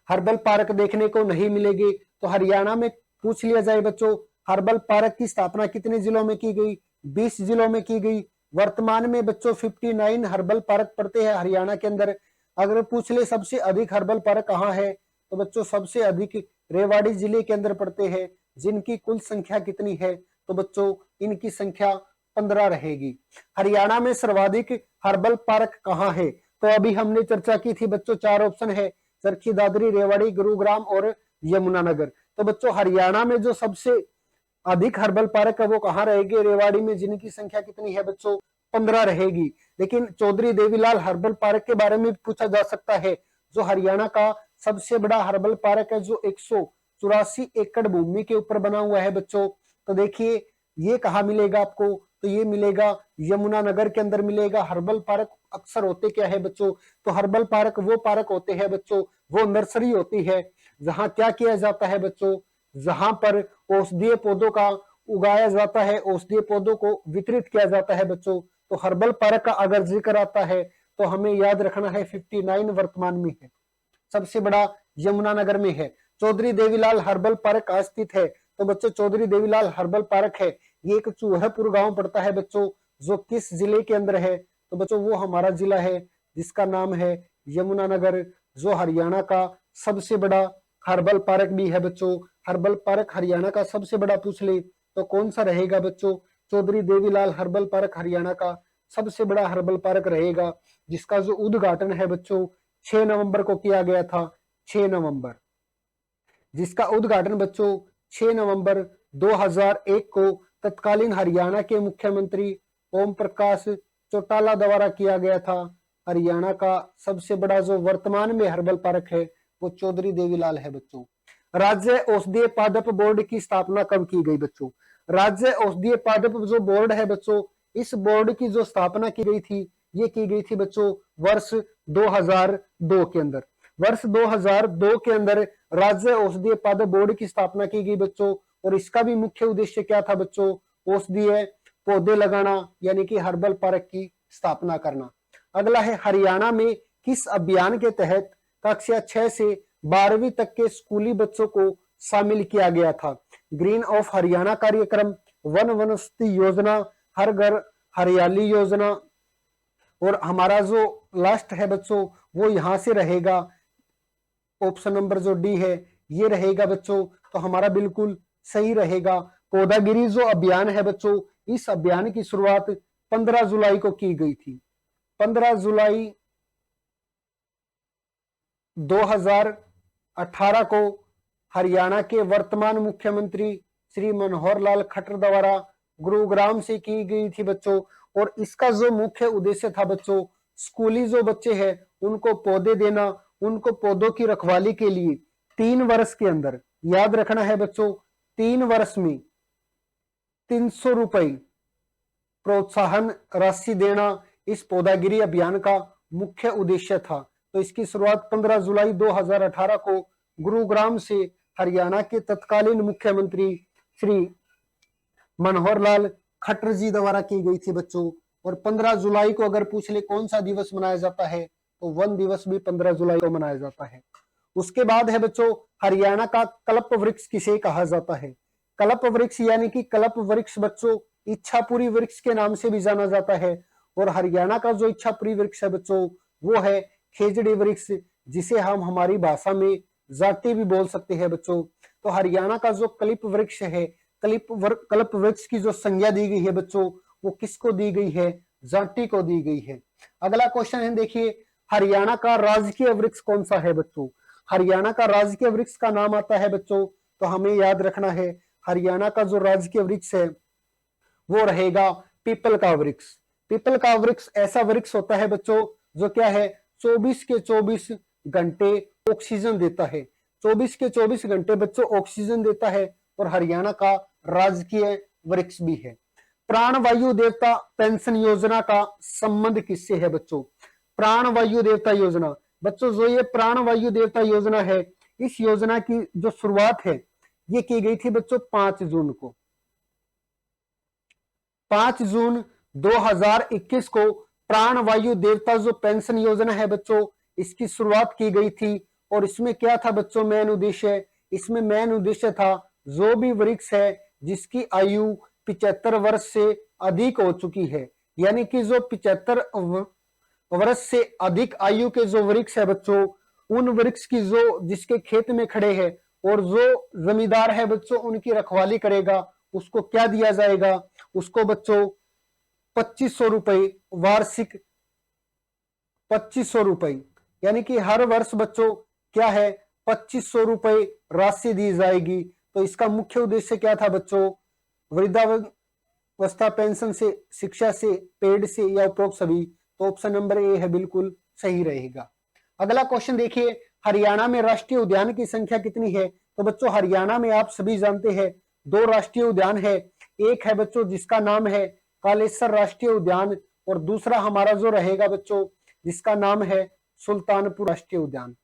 हर्बल पार्क देखने को नहीं मिलेगी। तो हरियाणा में पूछ लिया जाए बच्चों हर्बल पार्क की स्थापना कितने जिलों में की गई, 20 जिलों में की गई। वर्तमान में बच्चों 59 हर्बल पार्क पड़ते हैं हरियाणा के अंदर। अगर पूछ ले सबसे अधिक हर्बल पार्क कहाँ है, तो बच्चों सबसे अधिक रेवाड़ी जिले के अंदर पड़ते हैं, जिनकी कुल संख्या कितनी है, तो बच्चों इनकी संख्या 15 रहेगी। हरियाणा में सर्वाधिक हर्बल पार्क कहाँ है, तो अभी हमने चर्चा की थी बच्चों, 4 ऑप्शन है, चरखी दादरी, रेवाड़ी, गुरुग्राम और यमुनानगर। तो बच्चों हरियाणा में जो सबसे अधिक हर्बल पार्क है वो कहाँ रहेगी, रेवाड़ी में, जिनकी संख्या कितनी है बच्चों, 15 रहेगी। लेकिन चौधरी देवीलाल हर्बल पार्क के बारे में पूछा जा सकता है, जो हरियाणा का सबसे बड़ा हर्बल पार्क है, जो 184 एकड़ भूमि के ऊपर बना हुआ है बच्चों। तो देखिए ये कहाँ मिलेगा आपको, तो ये मिलेगा यमुनानगर के अंदर मिलेगा। हर्बल पार्क अक्सर होते क्या है बच्चों, तो हर्बल पार्क वो पार्क होते हैं बच्चों, वो नर्सरी होती है जहां क्या किया जाता है बच्चों, जहां पर औषधीय पौधों का उगाया जाता है, औषधीय पौधों को वितरित किया जाता है बच्चों। तो हर्बल पार्क का अगर जिक्र आता है तो हमें याद रखना है 59 वर्तमान में है, सबसे बड़ा यमुनानगर में है। चौधरी देवीलाल हर्बल पार्क कहाँ स्थित है, तो बच्चों चौधरी देवीलाल हर्बल पार्क है, ये एक चूहरपुर गांव पड़ता है बच्चों, जो किस जिले के अंदर है, तो बच्चों वो हमारा जिला है जिसका नाम है यमुनानगर, जो हरियाणा का सबसे बड़ा हर्बल पार्क भी है बच्चों। हर्बल पार्क हरियाणा का सबसे बड़ा पूछ ले तो कौन सा रहेगा बच्चों, चौधरी देवीलाल हर्बल पार्क हरियाणा का सबसे बड़ा हर्बल पार्क रहेगा, जिसका जो उद्घाटन है बच्चों 6 नवंबर को किया गया था, 6 नवंबर, जिसका उद्घाटन बच्चों 6 नवंबर 2001 को तत्कालीन हरियाणा के मुख्यमंत्री ओम प्रकाश चौटाला द्वारा किया गया था। हरियाणा का सबसे बड़ा जो वर्तमान में हर्बल पार्क है वो चौधरी देवीलाल है बच्चों। राज्य औषधीय पादप बोर्ड की स्थापना कब की गई बच्चों, राज्य औषधीय पादप जो बोर्ड है बच्चों, इस बोर्ड की जो स्थापना की गई थी, ये की गई थी बच्चों वर्ष 2002 के अंदर। वर्ष 2002 के अंदर राज्य औषधीय पादप बोर्ड की स्थापना की गई बच्चों, और इसका भी मुख्य उद्देश्य क्या था बच्चों, औषधीय पौधे लगाना, यानी कि हर्बल पार्क की स्थापना करना। अगला है हरियाणा में किस अभियान के तहत कक्षा 6 से 12वीं तक के स्कूली बच्चों को शामिल किया गया था। ग्रीन ऑफ हरियाणा कार्यक्रम, वन वनस्पति योजना, हर घर हरियाली योजना, और हमारा जो लास्ट है बच्चों वो यहां से रहेगा, ऑप्शन नंबर जो डी है ये रहेगा बच्चों, तो हमारा बिल्कुल सही रहेगा। पौधागिरी जो अभियान है बच्चों, इस अभियान की शुरुआत 15 जुलाई को की गई थी, 15 जुलाई 2018 को हरियाणा के वर्तमान मुख्यमंत्री श्री मनोहर लाल खट्टर द्वारा गुरुग्राम से की गई थी बच्चों। और इसका जो मुख्य उद्देश्य था बच्चों, स्कूली जो बच्चे हैं उनको पौधे देना, उनको पौधों की रखवाली के लिए 3 वर्ष के अंदर, याद रखना है बच्चों, 3 वर्ष में 300 रुपए प्रोत्साहन राशि देना इस पौधागिरी अभियान का मुख्य उद्देश्य था। तो इसकी शुरुआत 15 जुलाई 2018 को गुरुग्राम से हरियाणा के तत्कालीन मुख्यमंत्री श्री मनोहर लाल खट्टर जी द्वारा की गई थी बच्चों। और 15 जुलाई को अगर पूछ ले कौन सा दिवस मनाया जाता है, तो वन दिवस भी 15 जुलाई को मनाया जाता है। उसके बाद है बच्चों हरियाणा का कल्प वृक्ष किसे कहा जाता है। कल्प वृक्ष यानी कि कल्प वृक्ष बच्चों इच्छापुरी वृक्ष के नाम से भी जाना जाता है। और हरियाणा का जो इच्छापुरी वृक्ष है बच्चों वो है खेजड़ी वृक्ष, जिसे हम हमारी भाषा में जाटी भी बोल सकते हैं बच्चों। तो हरियाणा का जो कल्प वृक्ष है, कल्प वृक्ष की जो संज्ञा दी गई है बच्चों वो किसको दी गई है, जाटी को दी गई है। अगला क्वेश्चन है देखिए, हरियाणा का राजकीय वृक्ष कौन सा है बच्चों। हरियाणा का राजकीय वृक्ष का नाम आता है बच्चों तो हमें याद रखना है हरियाणा का जो राजकीय वृक्ष है वो रहेगा पीपल का वृक्ष। पीपल का वृक्ष ऐसा वृक्ष होता है बच्चों जो क्या है 24 के 24 घंटे ऑक्सीजन देता है। 24 के 24 घंटे बच्चों ऑक्सीजन देता है और हरियाणा का राजकीय वृक्ष भी है। प्राण वायु देवता पेंशन योजना का संबंध किससे है बच्चों? प्राण वायु देवता योजना बच्चों, जो ये प्राण वायु देवता योजना है, इस योजना की जो शुरुआत है ये की गई थी बच्चों 5 जून को। 5 जून 2021 को प्राण वायु देवता जो पेंशन योजना है बच्चों, इसकी शुरुआत की गई थी। और इसमें क्या था बच्चों मेन उद्देश्य? इसमें मेन उद्देश्य था जो भी वृक्ष है जिसकी आयु 75 वर्ष से अधिक हो चुकी है, यानी कि जो 75 वर्ष से अधिक आयु के जो वृक्ष है बच्चों, उन वृक्ष की जो जिसके खेत में खड़े हैं और जो जमींदार है बच्चों उनकी रखवाली करेगा, उसको क्या दिया जाएगा? उसको बच्चों 2500 रुपए वार्षिक, 2500 रुपए, यानी कि हर वर्ष बच्चों क्या है 2500 रुपए राशि दी जाएगी। तो इसका मुख्य उद्देश्य क्या था बच्चों? वृद्धावस्था पेंशन से, शिक्षा से, पेड से या उपरोक्त सभी। तो ऑप्शन नंबर ए है बिल्कुल सही रहेगा। अगला क्वेश्चन देखिए, हरियाणा में राष्ट्रीय उद्यान की संख्या कितनी है? तो बच्चों हरियाणा में आप सभी जानते हैं 2 राष्ट्रीय उद्यान है। एक है बच्चों जिसका नाम है कालेसर राष्ट्रीय उद्यान और दूसरा हमारा जो रहेगा बच्चों जिसका नाम है सुल्तानपुर राष्ट्रीय उद्यान।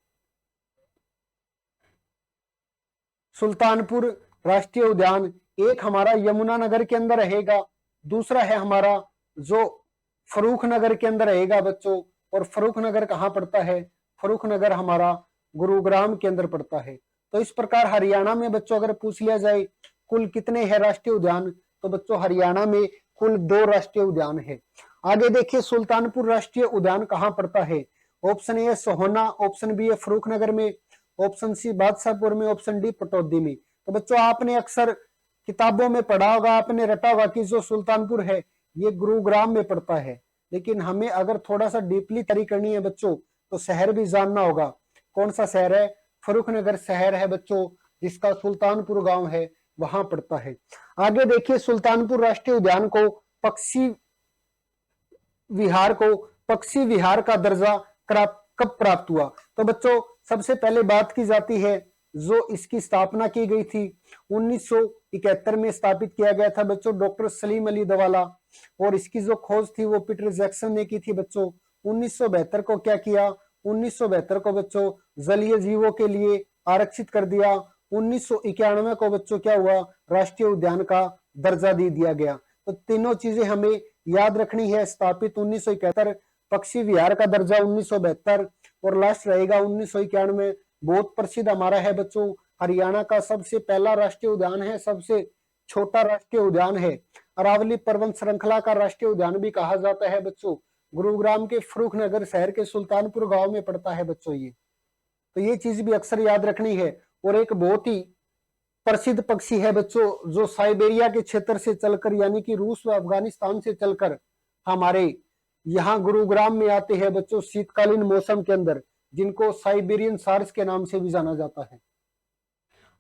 सुल्तानपुर राष्ट्रीय उद्यान एक हमारा यमुनानगर के अंदर रहेगा, दूसरा है हमारा जो फर्रुखनगर के अंदर रहेगा बच्चों। और फर्रुखनगर कहाँ पड़ता है? फर्रुखनगर हमारा गुरुग्राम के अंदर पड़ता है। तो इस प्रकार हरियाणा में बच्चों अगर पूछ लिया जाए कुल कितने हैं राष्ट्रीय उद्यान, तो बच्चों हरियाणा में कुल 2 राष्ट्रीय उद्यान है। आगे देखिए सुल्तानपुर राष्ट्रीय उद्यान कहाँ पड़ता है? Option A Sohna, option B है फर्रुखनगर में, ऑप्शन सी बादशाहपुर में, ऑप्शन डी पटौदी में। तो बच्चों आपने अक्सर किताबों में पढ़ा होगा, आपने रटा होगा कि जो सुल्तानपुर है ये गुरुग्राम में पड़ता है। लेकिन हमें अगर थोड़ा सा डीपली तैयारी करनी है बच्चों तो शहर भी जानना होगा। कौन सा शहर है? फर्रुखनगर शहर है बच्चों, जिसका सुल्तानपुर गांव है वहां पड़ता है। आगे देखिए सुल्तानपुर राष्ट्रीय उद्यान को पक्षी विहार का दर्जा कब प्राप्त हुआ? तो बच्चों सबसे पहले बात की जाती है जो इसकी स्थापना की गई थी 1971 में स्थापित किया गया था बच्चों डॉक्टर सलीम अली दवाला। और इसकी जो खोज थी वो पीटर जैक्सन ने की थी बच्चों। 1972 को क्या किया? 1972 को बच्चों जलीय जीवों के लिए आरक्षित कर दिया। 1991 को बच्चों क्या हुआ? राष्ट्रीय उद्यान का दर्जा दे दिया गया। तो तीनों चीजें हमें याद रखनी है। स्थापित 1971, पक्षी विहार का दर्जा 1972 और लास्ट रहेगा 1991। बहुत प्रसिद्ध हमारा है बच्चों, हरियाणा का सबसे पहला राष्ट्रीय उद्यान है, सबसे छोटा राष्ट्रीय उद्यान है। अरावली पर्वत श्रृंखला का राष्ट्रीय उद्यान भी कहा जाता है बच्चों। गुरुग्राम के फर्रुखनगर शहर के सुल्तानपुर गांव में पड़ता है बच्चों ये। तो ये चीज भी अक्सर याद रखनी है। और एक बहुत ही प्रसिद्ध पक्षी है बच्चों जो साइबेरिया के क्षेत्र से चलकर यानी कि रूस व अफगानिस्तान से चलकर हमारे यहाँ गुरुग्राम में आते हैं बच्चों शीतकालीन मौसम के अंदर, जिनको साइबेरियन सार्स के नाम से भी जाना जाता है।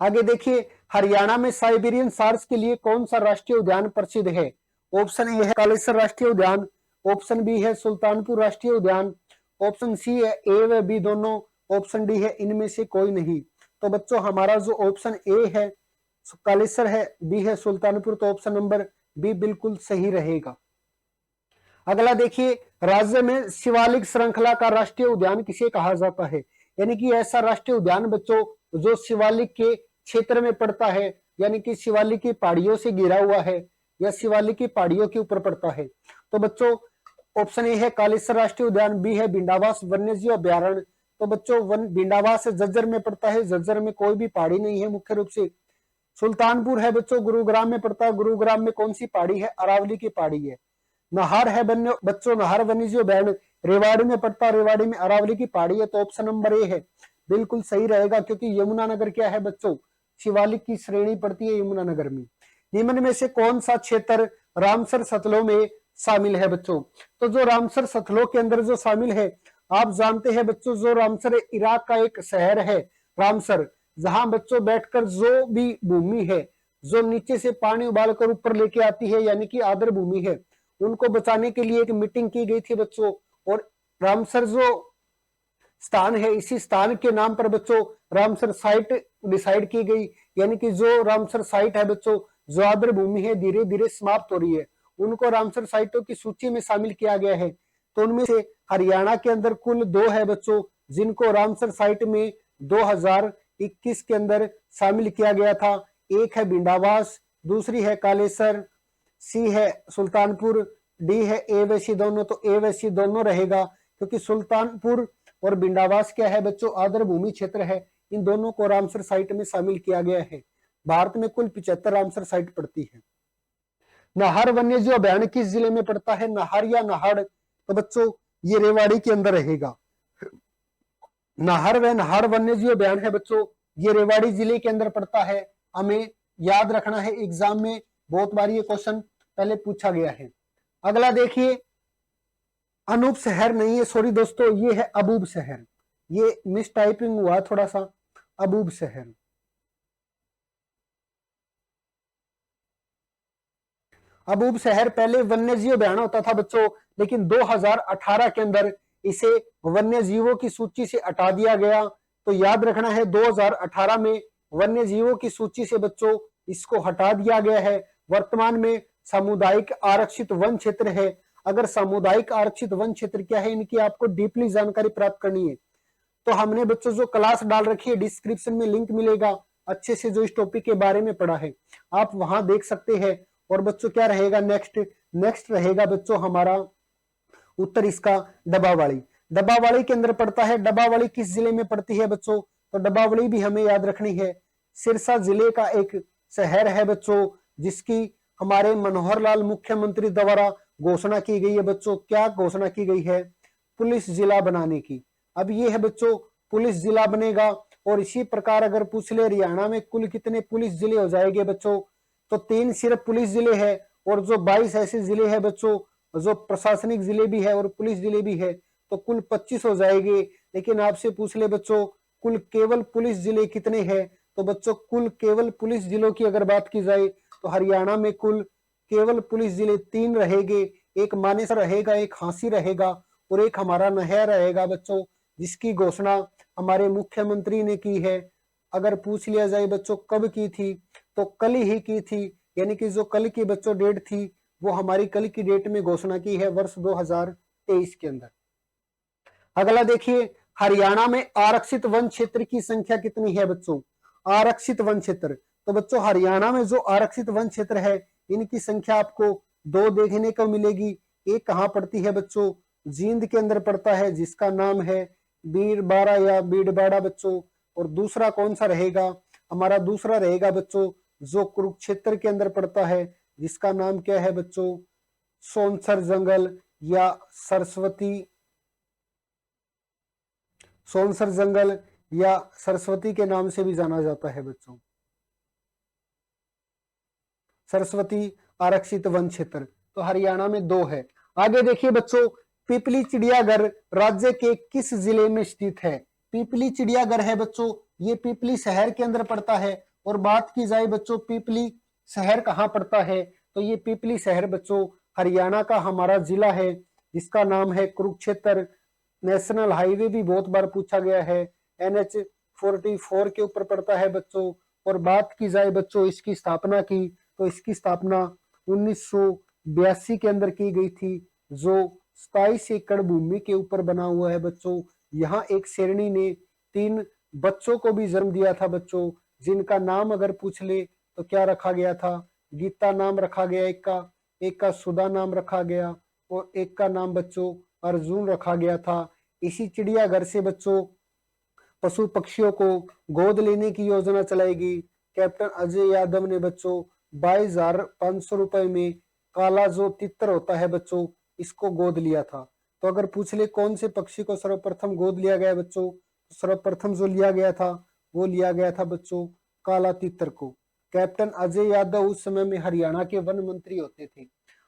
आगे देखिए हरियाणा में साइबेरियन सार्स के लिए कौन सा राष्ट्रीय उद्यान प्रसिद्ध है? ऑप्शन ए है कालेसर राष्ट्रीय उद्यान, ऑप्शन बी है सुल्तानपुर राष्ट्रीय उद्यान, ऑप्शन सी है ए व बी दोनों, ऑप्शन डी है इनमें से कोई नहीं। तो बच्चों हमारा जो ऑप्शन ए है कालेसर है, बी है सुल्तानपुर, तो ऑप्शन नंबर बी बिल्कुल सही रहेगा। अगला देखिए राज्य में शिवालिक श्रृंखला का राष्ट्रीय उद्यान किसे कहा जाता है? यानी कि ऐसा राष्ट्रीय उद्यान बच्चों जो शिवालिक के क्षेत्र में पड़ता है, यानी कि शिवालिक की पहाड़ियों से घिरा हुआ है या शिवालिक की पहाड़ियों के ऊपर पड़ता है। तो बच्चों ऑप्शन ए है कालेसर राष्ट्रीय उद्यान, बी है भिंडावास वन्यजीव अभ्यारण्य। तो बच्चों भिंडावास झज्जर में पड़ता है, झज्जर में कोई भी पहाड़ी नहीं है मुख्य रूप से। सुल्तानपुर है बच्चों गुरुग्राम में पड़ता है, गुरुग्राम में कौन सी पहाड़ी है? अरावली की पहाड़ी है। नाहर है बच्चों नाहर वन्यजीव अभ्यारण्य रेवाड़ी में पड़ता है, रेवाड़ी में अरावली की पहाड़ी है। तो ऑप्शन नंबर ए है बिल्कुल सही रहेगा, क्योंकि यमुनानगर क्या है बच्चों? शिवालिक की श्रेणी पड़ती है यमुनानगर में। निम्न में से कौन सा क्षेत्र रामसर सतलों में शामिल है बच्चों? तो जो रामसर सतलों के अंदर जो शामिल है, आप जानते हैं बच्चों जो रामसर इराक का एक शहर है रामसर, जहां बच्चों बैठकर जो भी भूमि है जो नीचे से पानी उबालकर ऊपर लेके आती है यानी कि आर्द्र भूमि है, उनको बचाने के लिए एक मीटिंग की गई थी बच्चों। और रामसर जो स्थान है, इसी स्थान के नाम पर बच्चों रामसर साइट डिसाइड की गई, यानी कि जो रामसर साइट है बच्चों, जो आर्द्र भूमि है धीरे धीरे समाप्त हो रही है, उनको रामसर साइटों की सूची में शामिल किया गया है। तो उनमें से हरियाणा के अंदर कुल 2 है बच्चों, जिनको रामसर साइट में 2021 के अंदर शामिल किया गया था। एक है बिंडावास, दूसरी है कालेसर, सी है सुल्तानपुर, डी है एवैसी दोनों। तो एवैसी दोनों रहेगा, क्योंकि सुल्तानपुर और बिंडावास क्या है बच्चों, आर्द्र भूमि क्षेत्र है। इन दोनों को रामसर साइट में शामिल किया गया है। भारत में कुल 75 रामसर साइट पड़ती है। नाहर वन्य जीव अभयारण्य किस जिले में पड़ता है, नाहर या नाहड़? तो बच्चों ये रेवाड़ी के अंदर रहेगा। नाहर व नाहड़ वन्य जीव अभयारण्य है बच्चों, ये रेवाड़ी जिले के अंदर पड़ता है। हमें याद रखना है, एग्जाम में बहुत बार ये क्वेश्चन पहले पूछा गया है। अगला देखिए, अनूप शहर नहीं है, सॉरी दोस्तों, ये है अबूब शहर। ये मिस टाइपिंग हुआ थोड़ा सा, अबूब शहर। अबूब शहर पहले वन्य जीव अभयारण्य होता था बच्चों, लेकिन 2018 के अंदर इसे वन्य जीवों की सूची से हटा दिया गया। तो याद रखना है 2018 में वन्य जीवों की सूची से बच्चों इसको हटा दिया गया है। वर्तमान में सामुदायिक आरक्षित वन क्षेत्र है। अगर सामुदायिक आरक्षित वन क्षेत्र क्या है, इनकी आपको डीपली जानकारी प्राप्त करनी है तो हमने बच्चों जो क्लास डाल रखी है, डिस्क्रिप्शन में लिंक मिलेगा, अच्छे से जो इस टॉपिक के बारे में पढ़ा है आप वहां देख सकते हैं। और बच्चों क्या रहेगा नेक्स्ट रहेगा बच्चों हमारा उत्तर इसका डब्बावाली। डब्बावाली के अंदर पड़ता है। डब्बावाली किस जिले में पड़ती है बच्चों, तो डब्बावाली भी हमें याद रखनी है, सिरसा जिले का एक शहर है बच्चों, जिसकी हमारे मनोहर लाल मुख्यमंत्री द्वारा घोषणा की गई है बच्चों। क्या घोषणा की गई है, पुलिस जिला बनाने की। अब ये है बच्चों पुलिस जिला बनेगा। और इसी प्रकार अगर पूछ ले हरियाणा में कुल कितने पुलिस जिले हो जाएंगे बच्चों, तो 3 सिर्फ पुलिस जिले हैं, और जो 22 ऐसे जिले हैं बच्चों जो प्रशासनिक जिले भी है और पुलिस जिले भी है, तो कुल 25 हो जाएंगे। लेकिन आपसे पूछ ले बच्चों कुल केवल पुलिस जिले कितने हैं, तो बच्चों कुल केवल पुलिस जिलों की अगर बात की जाए तो हरियाणा में कुल केवल पुलिस जिले 3 रहेंगे। एक मानेसर रहेगा, एक हांसी रहेगा और एक हमारा नहर रहेगा बच्चों, जिसकी घोषणा हमारे मुख्यमंत्री ने की है। अगर पूछ लिया जाए बच्चों कब की थी, तो कल ही की थी, यानी कि जो कल की बच्चों डेट थी वो हमारी कल की डेट में घोषणा की है वर्ष 2023 के अंदर। अगला देखिए, हरियाणा में आरक्षित वन क्षेत्र की संख्या कितनी है बच्चों, आरक्षित वन क्षेत्र। तो बच्चों हरियाणा में जो आरक्षित वन क्षेत्र है इनकी संख्या आपको 2 देखने को मिलेगी। एक कहां पड़ती है बच्चों, जींद के अंदर पड़ता है, जिसका नाम है बीरबाड़ा या बीड़बाड़ा बच्चों। और दूसरा कौन सा रहेगा, हमारा दूसरा रहेगा बच्चों जो कुरुक्षेत्र के अंदर पड़ता है, जिसका नाम क्या है बच्चों, सोनसर जंगल या सोनसर जंगल या सरस्वती के नाम से भी जाना जाता है बच्चों, सरस्वती आरक्षित वन क्षेत्र। तो हरियाणा में 2 है। आगे देखिए बच्चों, पिपली चिड़ियाघर राज्य के किस जिले में स्थित है। पिपली चिड़ियाघर है बच्चों, ये पिपली शहर के अंदर पड़ता है। और बात की जाए बच्चों पिपली शहर कहाँ पड़ता है, तो ये पिपली शहर बच्चों हरियाणा का हमारा जिला है, जिसका नाम है कुरुक्षेत्र। नेशनल हाईवे भी बहुत बार पूछा गया है, NH-44 के ऊपर पड़ता है बच्चों। और बात की जाए बच्चों इसकी स्थापना की, तो इसकी स्थापना 1982 के अंदर की गई थी, जो 27 एकड़ भूमि के ऊपर बना हुआ है बच्चों। यहाँ एक शेरनी ने 3 बच्चों को भी जन्म दिया था बच्चों, जिनका नाम अगर पूछ ले तो क्या रखा गया था, गीता नाम रखा गया एक का सुधा नाम रखा गया और एक का नाम बच्चों अर्जुन रखा गया था। इसी चिड़ियाघर से बच्चों पशु पक्षियों को गोद लेने की योजना चलाएगी। कैप्टन अजय यादव ने बच्चों 22,500 रुपए में काला जो तितर होता है बच्चों, इसको गोद लिया था। तो अगर पूछ ले कौन से पक्षी को सर्वप्रथम गोद लिया गया बच्चों, तो सर्वप्रथम जो लिया गया था वो लिया गया था बच्चों काला तितर को। कैप्टन अजय यादव उस समय में हरियाणा के वन मंत्री होते थे।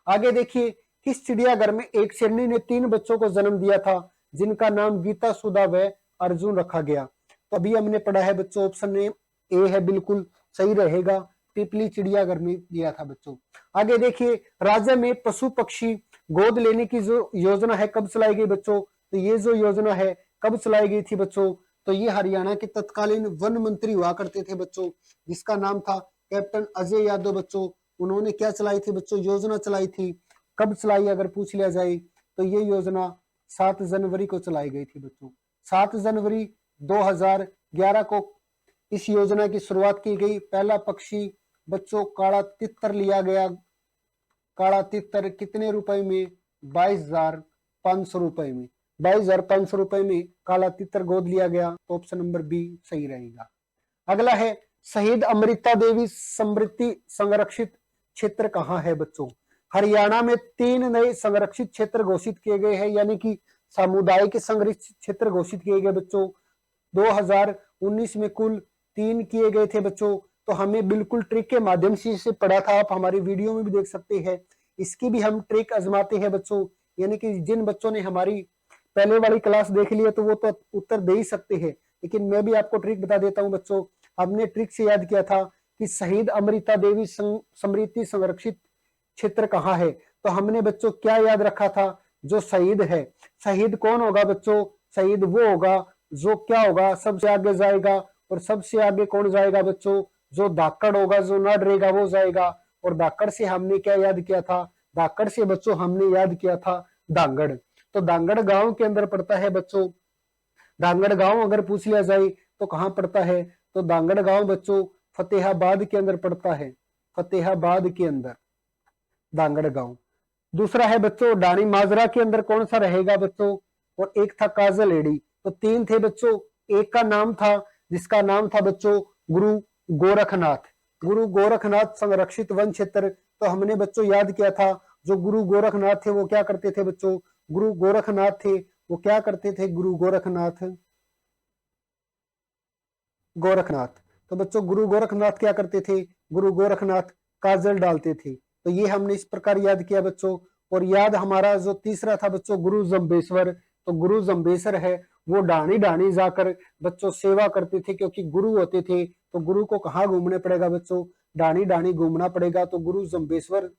आगे देखिए, किस चिड़ियाघर में एक शेरनी ने 3 बच्चों को जन्म दिया था, जिनका नाम गीता सुधा व अर्जुन रखा गया। तो अभी हमने पढ़ा है बच्चों, ऑप्शन ए है बिल्कुल सही रहेगा, पिपली चिड़ियाघर में दिया था बच्चों। आगे देखिए, राज्य में पशु पक्षी गोद लेने की जो योजना है कब चलाई गई बच्चों, तो ये जो योजना है कब चलाई गई थी बच्चों, तो ये हरियाणा के तत्कालीन वन मंत्री हुआ करते थे बच्चों, जिसका नाम था कैप्टन अजय यादव बच्चों। उन्होंने क्या चलाई थी बच्चों, योजना चलाई थी। कब चलाई अगर पूछ लिया जाए तो ये योजना 7 जनवरी को चलाई गई थी बच्चों। 7 जनवरी 2011 को इस योजना की शुरुआत की गई। पहला पक्षी बच्चों काला तितर लिया गया। काला तितर कितने रुपए में, 22,500 रुपए में। 22,500 रुपए में काला तितर गोद लिया गया, तो ऑप्शन नंबर बी सही रहेगा। अगला है, शहीद अमृता देवी समृद्धि संरक्षित क्षेत्र कहाँ है बच्चों। हरियाणा में 3 नए संरक्षित क्षेत्र घोषित किए गए हैं, यानी कि सामुदायिक संरक्षित क्षेत्र घोषित किए गए बच्चों। 2019 में कुल 3 किए गए थे बच्चों। तो हमें बिल्कुल ट्रिक के माध्यम से इसे पढ़ा था, आप हमारी वीडियो में भी देख सकते हैं। इसकी भी हम ट्रिक आजमाते हैं बच्चों, यानी कि जिन बच्चों ने हमारी पहले वाली क्लास देख ली है तो वो तो उत्तर दे ही सकते हैं, लेकिन मैं भी आपको ट्रिक बता देता हूं बच्चों। हमने ट्रिक से याद किया था कि शहीद अमृता देवी समृद्धि संरक्षित क्षेत्र कहाँ है, तो हमने बच्चों क्या याद रखा था, जो शहीद है। शहीद कौन होगा बच्चों, शहीद वो होगा जो क्या होगा, सबसे आगे जाएगा। और सबसे आगे कौन जाएगा बच्चों, जो धाकड़ होगा, जो ना डरेगा वो जाएगा। और धाकड़ से हमने क्या याद किया था, धाकड़ से बच्चों हमने याद किया था धांगड़। तो धांगड़ गांव के अंदर पड़ता है बच्चों। धांगड़ गांव अगर पूछ लिया जाए तो कहां पड़ता है, तो धांगड़ गांव बच्चों फतेहाबाद के अंदर पड़ता है। फतेहाबाद के अंदर धांगड़ गांव। दूसरा है बच्चों, डाणी माजरा के अंदर कौन सा रहेगा बच्चों, और एक था काजल एड़ी। तो 3 थे बच्चों। एक का नाम था, जिसका नाम था बच्चों गुरु गोरखनाथ। गुरु गोरखनाथ संरक्षित वन क्षेत्र। तो हमने बच्चों याद किया था, जो गुरु गोरखनाथ थे वो क्या करते थे बच्चों, गुरु गोरखनाथ थे वो क्या करते थे, गुरु गोरखनाथ तो बच्चों गुरु गोरखनाथ क्या करते थे, गुरु गोरखनाथ काजल डालते थे। तो ये हमने इस प्रकार याद किया बच्चों। और याद हमारा जो तीसरा था बच्चों, गुरु जम्बेश्वर। तो गुरु जम्बेश्वर है वो डाणी डाणी जाकर बच्चों सेवा करते थे, क्योंकि गुरु होते थे। तो गुरु को कहाँ घूमने पड़ेगा बच्चों, डाणी डाणी घूमना पड़ेगा। तो गुरु जम्बेश्वर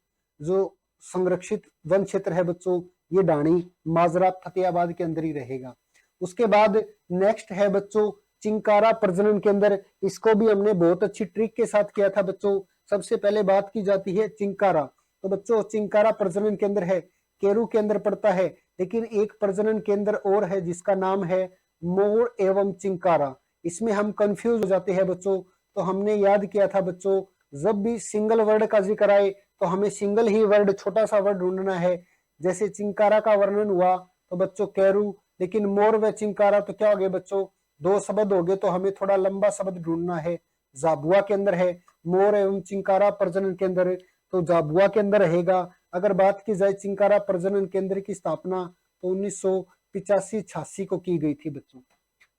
जो संरक्षित वन क्षेत्र है बच्चों, ये डाणी माजरा फतेहाबाद के अंदर ही रहेगा। उसके बाद नेक्स्ट है बच्चों चिंकारा प्रजनन केंद्र। इसको भी हमने बहुत अच्छी ट्रिक के साथ किया था बच्चों। सबसे पहले बात की जाती है चिंकारा। तो बच्चों चिंकारा प्रजनन केंद्र है, केरू के अंदर पड़ता है। लेकिन एक प्रजनन केंद्र और है जिसका नाम है मोर एवं चिंकारा। इसमें हम कंफ्यूज हो जाते हैं बच्चों। तो हमने याद किया था बच्चों, जब भी सिंगल वर्ड का जिक्र आए तो हमें सिंगल ही वर्ड, छोटा सा वर्ड ढूंढना है। जैसे चिंकारा का वर्णन हुआ तो बच्चों केरू, लेकिन मोर व चिंकारा तो क्या हो गए बच्चों, 2 शब्द हो गए। तो हमें थोड़ा लंबा शब्द ढूंढना है। झाबुआ के अंदर है मोर एवं चिंकारा प्रजनन केंद्र, तो झाबुआ के अंदर रहेगा। अगर बात की जाए चिंकारा प्रजनन केंद्र की स्थापना तो 1985-86 को की गई थी बच्चों।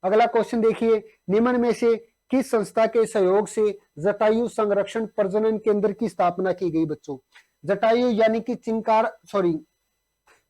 अगला क्वेश्चन देखिए, निम्न में से किस संस्था के सहयोग से जटायु संरक्षण प्रजनन केंद्र की स्थापना की गई बच्चों। जटायु यानी कि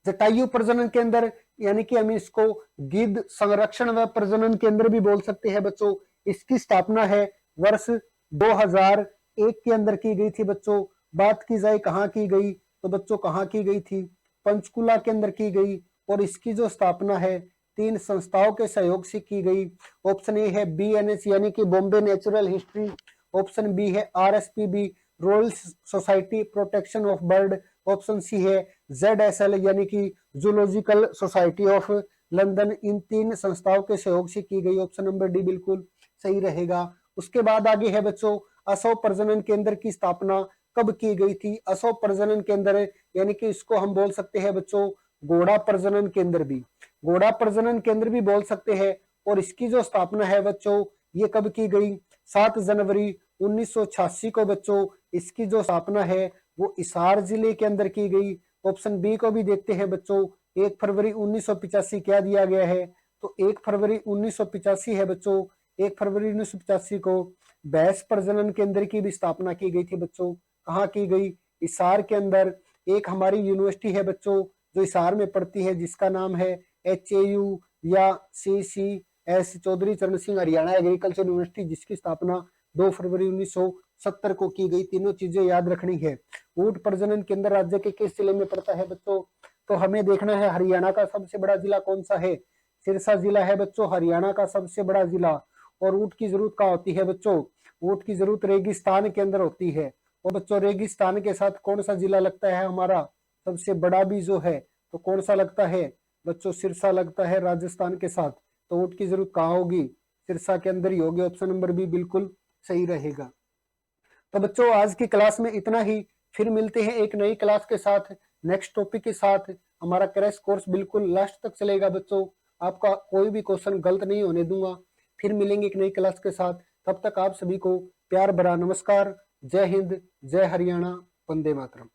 जटायु प्रजनन केंद्र, यानी कि हम इसको गिद्ध संरक्षण व प्रजनन केंद्र भी बोल सकते हैं बच्चों। इसकी स्थापना है वर्ष 2001 के अंदर की गई थी बच्चों। बात की जाए कहाँ की गई, तो बच्चों कहाँ की गई थी, पंचकुला के अंदर की गई। और इसकी जो स्थापना है 3 संस्थाओं के सहयोग से की गई। ऑप्शन ए है BNH यानी कि Bombay natural history. Option B है RSPB royal society protection of bird. Option C है ZSL यानी कि जूलॉजिकल सोसाइटी ऑफ लंदन। इन 3 संस्थाओं के सहयोग से की गई। ऑप्शन नंबर डी बिल्कुल सही रहेगा। उसके बाद आगे है बच्चों, असव प्रजनन केंद्र की स्थापना कब की गई थी। असव प्रजनन केंद्र यानी कि इसको हम बोल सकते हैं बच्चों घोड़ा प्रजनन केंद्र भी, घोड़ा प्रजनन केंद्र भी बोल सकते हैं। और इसकी जो स्थापना है बच्चों ये कब की गई, 7 जनवरी 1986 को बच्चों इसकी जो स्थापना है वो हिसार जिले के अंदर की गई। ऑप्शन बी को भी देखते हैं बच्चों, 1 फरवरी 1985 क्या दिया गया है, तो 1 फरवरी 1985 है बच्चों। 1 फरवरी 1985 को भैंस प्रजनन केंद्र की भी स्थापना की गई थी बच्चों। कहाँ की गई, हिसार के अंदर। एक हमारी यूनिवर्सिटी है बच्चों जो हिसार में पड़ती है, जिसका नाम है HAU या एस चौधरी चरण सिंह, हरियाणा एग्रीकल्चर यूनिवर्सिटी, जिसकी स्थापना 2 फरवरी 1970 को की गई। तीनों चीजें याद रखनी है। ऊंट प्रजनन केंद्र राज्य के किस जिले में पड़ता है बच्चों? तो हमें देखना है हरियाणा का सबसे बड़ा जिला कौन सा है। सिरसा जिला है बच्चों हरियाणा का सबसे बड़ा जिला। और ऊंट की जरूरत कहाँ होती है बच्चों? ऊंट की जरूरत रेगिस्तान के अंदर होती है। और बच्चों रेगिस्तान के साथ कौन सा जिला लगता है हमारा सबसे बड़ा भी जो है, तो कौन सा लगता है बच्चों? सिरसा लगता है राजस्थान के साथ। तो ऊंट की जरूरत कहाँ होगी? सिरसा के अंदर ही होगी। ऑप्शन नंबर बी बिल्कुल सही रहेगा। तो बच्चों आज की क्लास में इतना ही। फिर मिलते हैं एक नई क्लास के साथ, नेक्स्ट टॉपिक के साथ। हमारा क्रैश कोर्स बिल्कुल लास्ट तक चलेगा बच्चों। आपका कोई भी क्वेश्चन गलत नहीं होने दूंगा। फिर मिलेंगे एक नई क्लास के साथ। तब तक आप सभी को प्यार भरा नमस्कार। जय हिंद, जय हरियाणा, वंदे मातरम।